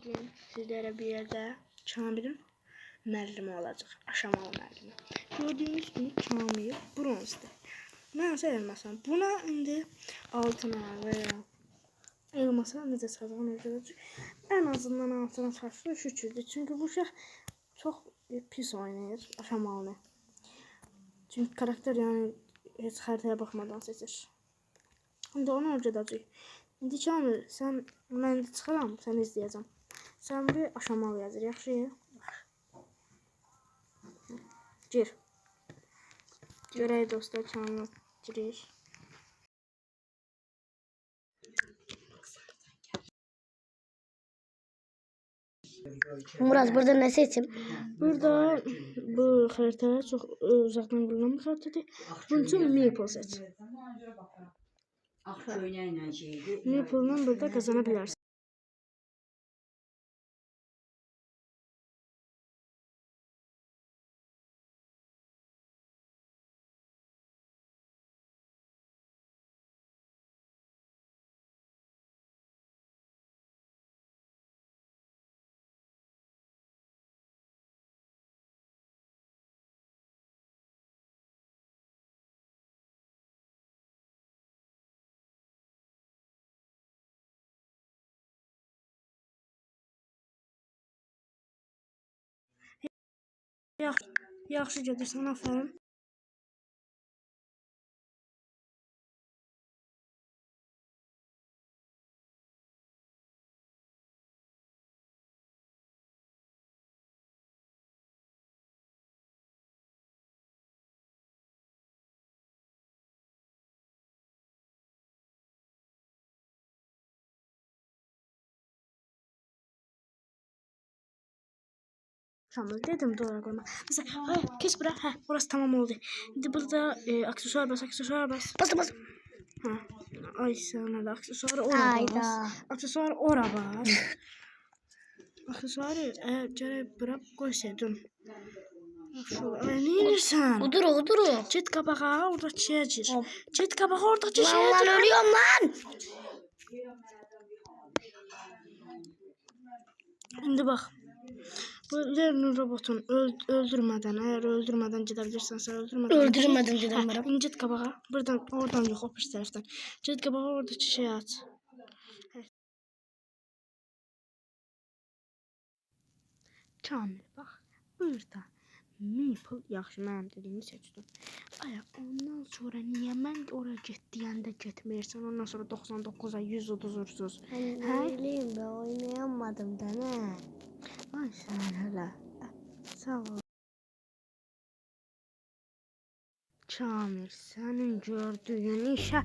bugün sizlere bir yerde Kamil'in müəllimi olacaq. Aşamalı müəllimi. Gördüğünüz gibi Kamil bronzdur. Mən söyləməsəm, buna indi altına veya elmasa necə çıxacağını öyrədəcək. En azından altına çıxarsa şükürdür. Çünkü bu uşaq çox pis oynayır aşamalını. Çünkü karakter yani heç xəritəyə baxmadan seçir. İndi onu öyrədəcək. İndi Kamil, mən çıxaram, səni izləyəcəm. Sən bir aşamalı yazır, yaxşı? Gir. Görək dostlar, Kamil girir. Murat burada ne seçim? Burada bu xəritə çox uzaqdan bulunan bir xəritədir. Bunun üçün Maple seç. Maple'dan burada kazanabilirsin. Yaxşı gedirsən, aferin. Tamam dedim doğru koyma. Mesela hayır kes bırak. Heh, orası tamam oldu. Şimdi burada aksesuar bas. Bastım. Ha. Ay sana da aksesuarı ora bas. Aksesuarı ora bas. Aksesuarı geri bırak koysaydın. Ne inirsən? Udur. Git kabağa oradaki şeye gir. Git kabağa oradaki şeye Lan ölüyorum lan. Şimdi bak. Bu Lerner robotun öldürmeden gidebilirsen sen Öldürmeden gidebilirim. Git kabağa. Oradan yok o pis taraftan. Git kabağa oradaki şeyi aç. Kamil bak. Burada Maple yaxşı mənim dediyimi seçdim. Ondan sonra niye mən oraya get deyəndə getmirsən? Ondan sonra 99'a 100 udursuz. Bileyim ben oynayamadım da ne? Ay sen hele. Sağ ol. Kamil, senin gördüğün işe